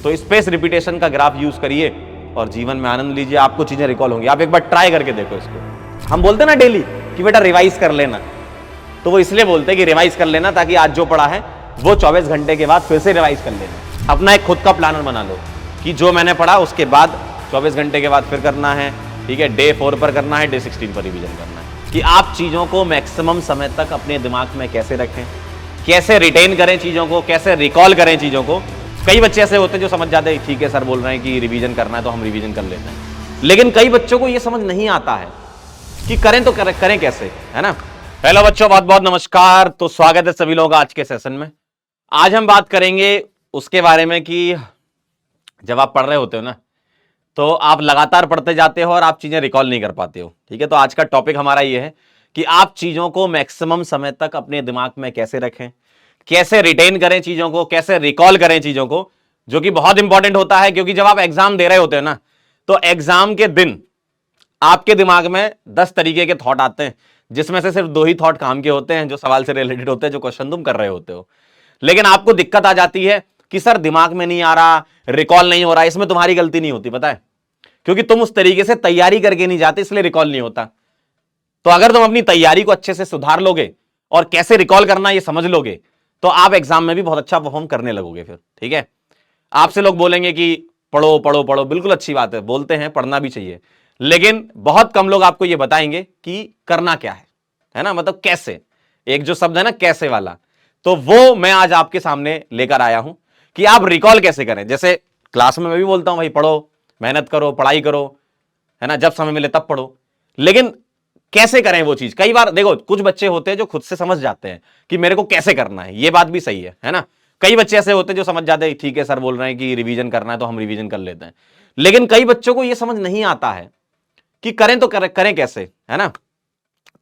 तो space repetition का graph use करिए और जीवन में आनंद लीजिए, आपको चीजें रिकॉल होंगी। आप एक बार ट्राई करके देखो इसको। हम बोलते ना डेली कि बेटा रिवाइज कर लेना, तो वो इसलिए बोलते हैं कि रिवाइज कर लेना ताकि आज जो पढ़ा है वो 24 घंटे के बाद फिर से रिवाइज कर लेना। अपना एक खुद का प्लानर बना लो कि जो मैंने पढ़ा उसके बाद 24 घंटे के बाद फिर करना है, ठीक है, डे 4 पर करना है, डे 16 पर रिवीजन करना है। कि आप चीजों को मैक्सिमम समय तक अपने दिमाग में कैसे रखें, कैसे रिटेन करें चीजों को, कैसे रिकॉल करें चीजों को। कई बच्चे ऐसे होते हैं जो समझ जाते हैं ठीक है सर बोल रहे हैं कि रिवीजन करना है तो हम रिवीजन कर लेते हैं, लेकिन कई बच्चों को यह समझ नहीं आता है कि करें तो करें कैसे, है ना। हेलो बच्चों, बहुत बहुत नमस्कार। तो स्वागत है सभी लोगों का आज के सेशन में। आज हम बात करेंगे उसके बारे में कि जब आप पढ़ रहे होते हो ना तो आप लगातार पढ़ते जाते हो और आप चीजें रिकॉल नहीं कर पाते हो, ठीक है। तो आज का टॉपिक हमारा ये है कि आप चीजों को मैक्सिमम समय तक अपने दिमाग में कैसे रखें, कैसे रिटेन करें चीजों को, कैसे रिकॉल करें चीजों को, जो कि बहुत इंपॉर्टेंट होता है। क्योंकि जब आप एग्जाम दे रहे होते हो ना तो एग्जाम के दिन आपके दिमाग में 10 तरीके के थॉट आते हैं, जिसमें से सिर्फ 2 ही थॉट काम के होते हैं जो सवाल से रिलेटेड होते हैं, जो क्वेश्चन तुम कर रहे होते हो। लेकिन आपको दिक्कत आ जाती है कि सर दिमाग में नहीं आ रहा, रिकॉल नहीं हो रहा। इसमें तुम्हारी गलती नहीं होती, पता है, क्योंकि तुम उस तरीके से तैयारी करके नहीं जाते, इसलिए रिकॉल नहीं होता। तो अगर तुम अपनी तैयारी को अच्छे से सुधार लोगे और कैसे रिकॉल करना ये समझ लोगे तो आप एग्जाम में भी बहुत अच्छा परफॉर्म करने लगोगे फिर, ठीक है। आपसे लोग बोलेंगे कि पढ़ो पढ़ो पढ़ो, बिल्कुल अच्छी बात है, बोलते हैं पढ़ना भी चाहिए, लेकिन बहुत कम लोग आपको यह बताएंगे कि करना क्या है ना, मतलब कैसे। एक जो शब्द है ना कैसे वाला, तो वो मैं आज आपके सामने लेकर आया हूं कि आप रिकॉल कैसे करें। जैसे क्लास में मैं भी बोलता हूं भाई पढ़ो, मेहनत करो, पढ़ाई करो, है ना, जब समय मिले तब पढ़ो, लेकिन कैसे करें वो चीज। कई बार देखो कुछ बच्चे होते हैं जो खुद से समझ जाते हैं कि मेरे को कैसे करना है, ये बात भी सही है ना। कई बच्चे ऐसे होते हैं जो समझ जाते हैं ठीक है सर बोल रहे हैं कि रिवीजन करना है तो हम रिवीजन कर लेते हैं, लेकिन कई बच्चों को यह समझ नहीं आता है कि करें तो करें कैसे, है ना।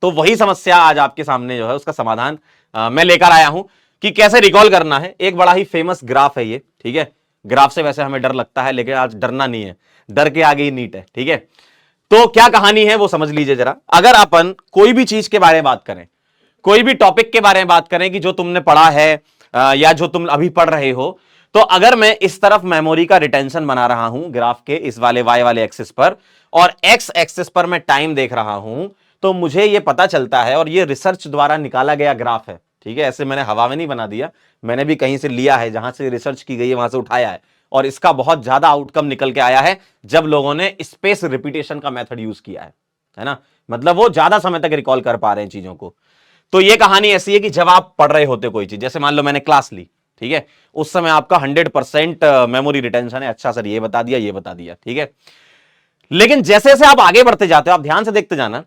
तो वही समस्या आज आपके सामने जो है उसका समाधान मैं लेकर आया हूं कि कैसे रिकॉल करना है। एक बड़ा ही फेमस ग्राफ है ये, ठीक है। ग्राफ से वैसे हमें डर लगता है, लेकिन आज डरना नहीं है, डर के आगे ही नीट है, ठीक है। तो क्या कहानी है वो समझ लीजिए जरा। अगर अपन कोई भी चीज के बारे में बात करें, कोई भी टॉपिक के बारे में बात करें कि जो तुमने पढ़ा है या जो तुम अभी पढ़ रहे हो, तो अगर मैं इस तरफ मेमोरी का रिटेंशन बना रहा हूं ग्राफ के इस वाले वाई वाले एक्सिस पर, और एक्स एक्सिस पर मैं टाइम देख रहा हूं, तो मुझे यह पता चलता है, और यह रिसर्च द्वारा निकाला गया ग्राफ है, ठीक है। ऐसे मैंने हवा में नहीं बना दिया, मैंने भी कहीं से लिया है, जहां से रिसर्च की गई है वहां से उठाया है, और इसका बहुत ज्यादा आउटकम निकल के आया है जब लोगों ने स्पेस रिपीटेशन का मेथड यूज किया है ना। मतलब वो ज्यादा समय तक रिकॉल कर पा रहे हैं चीजों को। तो ये कहानी ऐसी है कि जब आप पढ़ रहे होते कोई चीज, जैसे मान लो मैंने क्लास ली, ठीक है, उस समय आपका 100% मेमोरी रिटेंशन है, अच्छा सर ये बता दिया ये बता दिया, ठीक है। लेकिन जैसे जैसे आप आगे बढ़ते जाते हो, आप ध्यान से देखते जाना,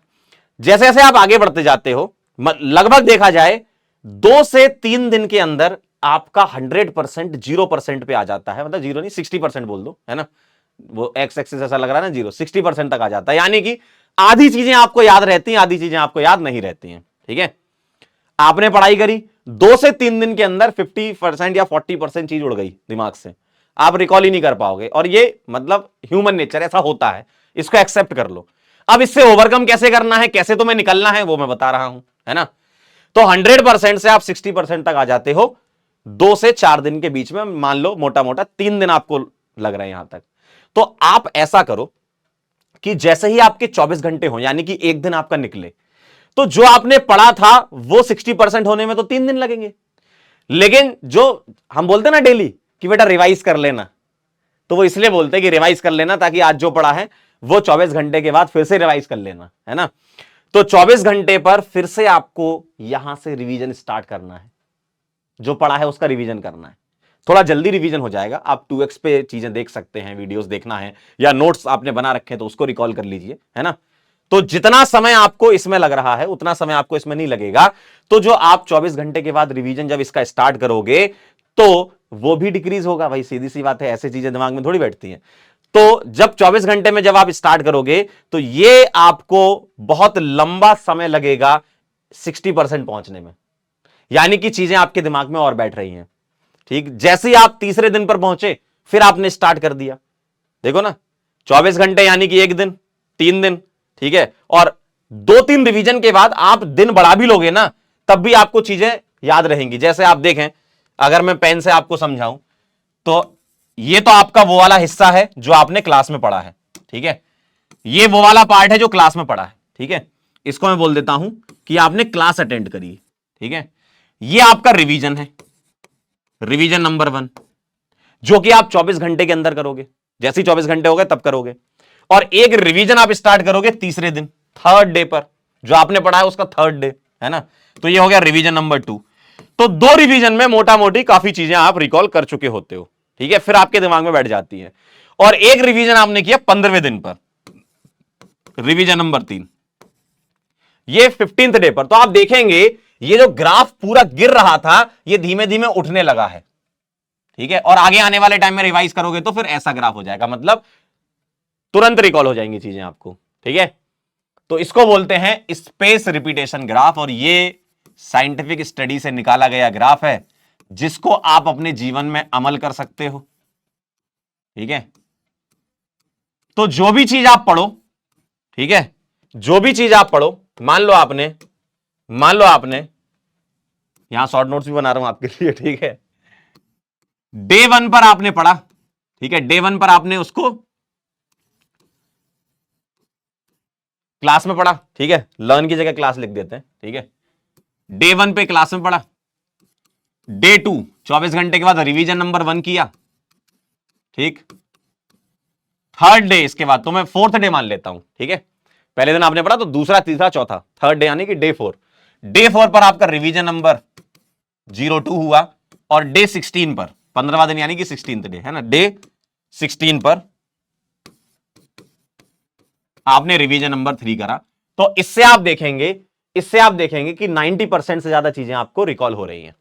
जैसे जैसे आप आगे बढ़ते जाते हो, लगभग देखा जाए 2 से 3 दिन के अंदर आपका 100% 0% पे आ जाता है। मतलब 0 नहीं, 60% बोल दो, है ना। वो एक्स एक्सिस ऐसा लग रहा है ना 0, 60% तक आ जाता है। यानी कि आधी चीजें आपको याद रहती हैं, आधी चीजें आपको याद नहीं रहती हैं, ठीक है। आपने पढ़ाई करी, 2 से 3 दिन के अंदर 50% या 40% चीज उड़ गई दिमाग से, आप रिकॉल ही नहीं कर पाओगे। और ये मतलब ह्यूमन नेचर, ऐसा होता है, इसको एक्सेप्ट कर लो। अब इससे ओवरकम कैसे करना है, कैसे तुम्हें निकलना है, वो मैं बता रहा हूं, है ना। तो 100% से आप 60% तक आ जाते हो 2 से 4 दिन के बीच में। मान लो मोटा मोटा 3 दिन आपको लग रहे हैं यहां तक। तो आप ऐसा करो कि जैसे ही आपके 24 घंटे हो, यानी कि एक दिन आपका निकले, तो जो आपने पढ़ा था वो 60% होने में तो 3 दिन लगेंगे। लेकिन जो हम बोलते ना डेली कि बेटा रिवाइज कर लेना, तो वो इसलिए बोलते हैं कि रिवाइज कर लेना ताकि आज जो पढ़ा है वो 24 घंटे के बाद फिर से रिवाइज कर लेना, है ना। तो 24 घंटे पर फिर से आपको यहां से रिवीजन स्टार्ट करना है, जो पढ़ा है उसका रिवीजन करना है। थोड़ा जल्दी रिवीजन हो जाएगा, आप 2x पे चीजें देख सकते हैं, वीडियोस देखना है या नोट्स आपने बना रखे हैं तो उसको रिकॉल कर लीजिए, है ना। तो जितना समय आपको इसमें लग रहा है उतना समय आपको इसमें नहीं लगेगा। तो जो आप 24 घंटे के बाद रिवीजन जब इसका स्टार्ट करोगे तो वो भी डिक्रीज होगा। भाई सीधी सी बात है, ऐसी चीजें दिमाग में थोड़ी बैठती हैं। तो जब 24 घंटे में जब आप स्टार्ट करोगे तो ये आपको बहुत लंबा समय लगेगा 60% पहुंचने में, यानी कि चीजें आपके दिमाग में और बैठ रही हैं, ठीक। जैसे ही आप तीसरे दिन पर पहुंचे फिर आपने स्टार्ट कर दिया, देखो ना, 24 घंटे यानी कि एक दिन, 3 दिन, ठीक है। और 2-3 रिवीजन के बाद आप दिन बढ़ा भी लोगे ना, तब भी आपको चीजें याद रहेंगी। जैसे आप देखें, अगर मैं पेन से आपको समझाऊं तो ये तो आपका वो वाला हिस्सा है जो आपने क्लास में पढ़ा है, ठीक है, ये वो वाला पार्ट है जो क्लास में पढ़ा है, ठीक है, इसको मैं बोल देता हूं कि आपने क्लास अटेंड करी, ठीक है। ये आपका रिवीजन है, रिवीजन नंबर 1, जो कि आप 24 घंटे के अंदर करोगे, जैसे ही 24 घंटे हो गए तब करोगे। और एक रिवीजन आप स्टार्ट करोगे तीसरे दिन, थर्ड डे पर, जो आपने पढ़ा है उसका थर्ड डे, है ना। तो ये हो गया रिवीजन नंबर 2। तो 2 रिवीजन में मोटा मोटी काफी चीजें आप रिकॉल कर चुके होते हो, ठीक है, फिर आपके दिमाग में बैठ जाती है। और एक रिवीजन आपने किया 15वें दिन पर, रिवीजन नंबर 3, ये 15th डे पर। तो आप देखेंगे ये जो ग्राफ पूरा गिर रहा था ये धीमे धीमे उठने लगा है, ठीक है। और आगे आने वाले टाइम में रिवाइज करोगे तो फिर ऐसा ग्राफ हो जाएगा, मतलब तुरंत रिकॉल हो जाएंगी चीजें आपको, ठीक है। तो इसको बोलते हैं स्पेस रिपीटेशन ग्राफ, और ये साइंटिफिक स्टडी से निकाला गया ग्राफ है जिसको आप अपने जीवन में अमल कर सकते हो, ठीक है। तो जो भी चीज आप पढ़ो, ठीक है, जो भी चीज आप पढ़ो, मान लो आपने यहां शॉर्ट नोट्स भी बना रहा हूं आपके लिए, ठीक है। डे 1 पर आपने पढ़ा, ठीक है, डे 1 पर आपने उसको क्लास में पढ़ा, ठीक है, लर्न की जगह क्लास लिख देते हैं, ठीक है। डे 1 पे क्लास में पढ़ा, डे 2 24 घंटे के बाद रिवीजन नंबर 1 किया, ठीक। थर्ड डे इसके बाद, तो मैं 4th डे मान लेता हूं, ठीक है, पहले दिन आपने पढ़ा तो दूसरा तीसरा चौथा, थर्ड डे यानी कि डे 4। डे 4 पर आपका रिवीजन नंबर 02 हुआ, और डे 16 पर 15वां दिन यानी कि 16th डे, है ना, डे 16 पर आपने रिवीजन नंबर 3 करा। तो इससे आप देखेंगे कि 90% से ज्यादा चीजें आपको रिकॉल हो रही हैं,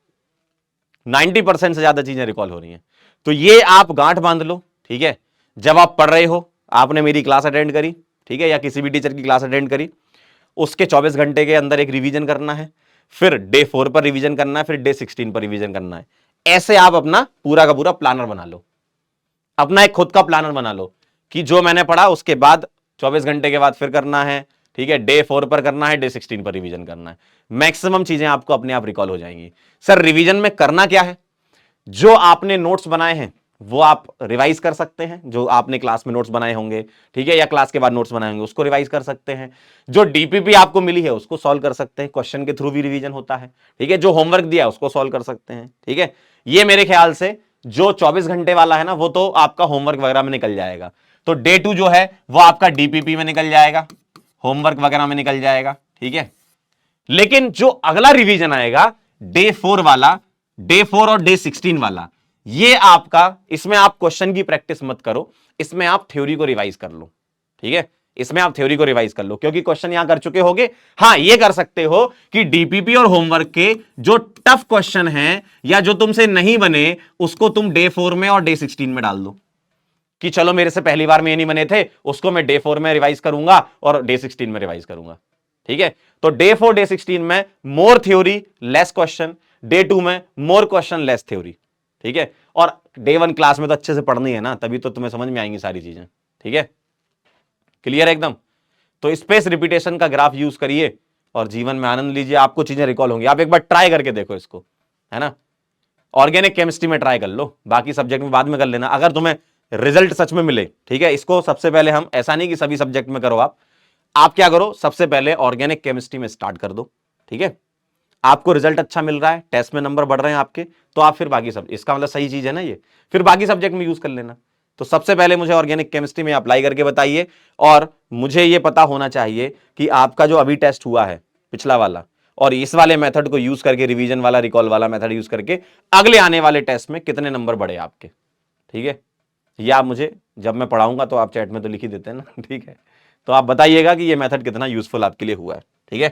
90% से ज्यादा चीजें रिकॉल हो रही हैं। तो ये आप गांठ बांध लो, ठीक है। जब आप पढ़ रहे हो, आपने मेरी क्लास अटेंड करी, ठीक है, या किसी भी टीचर की क्लास अटेंड करी, उसके 24 घंटे के अंदर एक रिवीजन करना है, फिर डे 4 पर रिवीजन करना है, फिर डे 16 पर रिवीजन करना है। ऐसे आप अपना पूरा का पूरा प्लानर बना लो, अपना एक खुद का प्लानर बना लो कि जो मैंने पढ़ा उसके बाद 24 घंटे के बाद फिर करना है, ठीक है, डे 4 पर करना है, डे 16 पर रिवीजन करना है। मैक्सिमम चीजें आपको अपने आप रिकॉल हो जाएंगी। सर रिवीजन में करना क्या है? जो आपने नोट्स बनाए हैं वो आप रिवाइज कर सकते हैं, जो आपने क्लास में नोट्स बनाए होंगे, ठीक है, या क्लास के बाद नोट्स बनाए होंगे उसको रिवाइज कर सकते हैं। जो डीपीपी आपको मिली है उसको सॉल्व कर सकते हैं, क्वेश्चन के थ्रू भी रिवीजन होता है, ठीक है। जो होमवर्क दिया है उसको सॉल्व कर सकते हैं, ठीक है। ये मेरे ख्याल से जो 24 घंटे वाला है ना वो तो आपका होमवर्क वगैरह में निकल जाएगा। तो डे 2 जो है वो आपका डीपीपी में निकल जाएगा, होमवर्क वगैरह में निकल जाएगा, ठीक है। लेकिन जो अगला रिवीजन आएगा डे 4 वाला, डे 4 और डे 16 वाला, ये आपका, इसमें आप क्वेश्चन की प्रैक्टिस मत करो, इसमें आप थ्योरी को रिवाइज कर लो, ठीक है। इसमें आप थ्योरी को रिवाइज कर लो क्योंकि क्वेश्चन यहां कर चुके होगे। हां ये कर सकते हो कि डीपीपी और होमवर्क के जो टफ क्वेश्चन हैं या जो तुमसे नहीं बने उसको तुम डे 4 में और डे 16 में डाल दो कि चलो मेरे से पहली बार में ये नहीं बने थे, उसको मैं डे 4 में रिवाइज करूंगा और डे 16 में रिवाइज करूंगा, ठीक है। तो डे 4 डे 16 में मोर थ्योरी लेस क्वेश्चन, डे 2 में मोर क्वेश्चन लेस थ्योरी, ठीक है। और डे 1 क्लास में तो अच्छे से पढ़नी है ना, तभी तो तुम्हें समझ में आएंगी सारी चीजें, ठीक है। क्लियर है एकदम। तो स्पेस रिपीटेशन का ग्राफ यूज करिए और जीवन में आनंद लीजिए, आपको चीजें रिकॉल होंगी। आप एक बार ट्राई करके देखो इसको, है ना। ऑर्गेनिक केमिस्ट्री में ट्राई कर लो, बाकी सब्जेक्ट में बाद में कर लेना अगर तुम्हें रिजल्ट सच में मिले, ठीक है। इसको सबसे पहले हम, ऐसा नहीं कि सभी सब्जेक्ट में करो आप क्या करो, सबसे पहले ऑर्गेनिक केमिस्ट्री में स्टार्ट कर दो, ठीक है। आपको रिजल्ट अच्छा मिल रहा है, टेस्ट में नंबर बढ़ रहे हैं आपके, तो आप फिर बाकी सब, इसका मतलब सही चीज है ना ये, फिर बाकी सब्जेक्ट में यूज कर लेना। तो सबसे पहले मुझे ऑर्गेनिक केमिस्ट्री में अप्लाई करके बताइए, और मुझे ये पता होना चाहिए कि आपका जो अभी टेस्ट हुआ है पिछला वाला, और इस वाले मेथड को यूज करके, रिवीजन वाला रिकॉल वाला मेथड यूज करके अगले आने वाले टेस्ट में कितने नंबर बढ़े आपके, ठीक है। या आप मुझे जब मैं पढ़ाऊंगा तो आप चैट में तो लिख ही देते हैं ना, ठीक है। तो आप बताइएगा कि ये मेथड कितना यूजफुल आपके लिए हुआ है, ठीक है।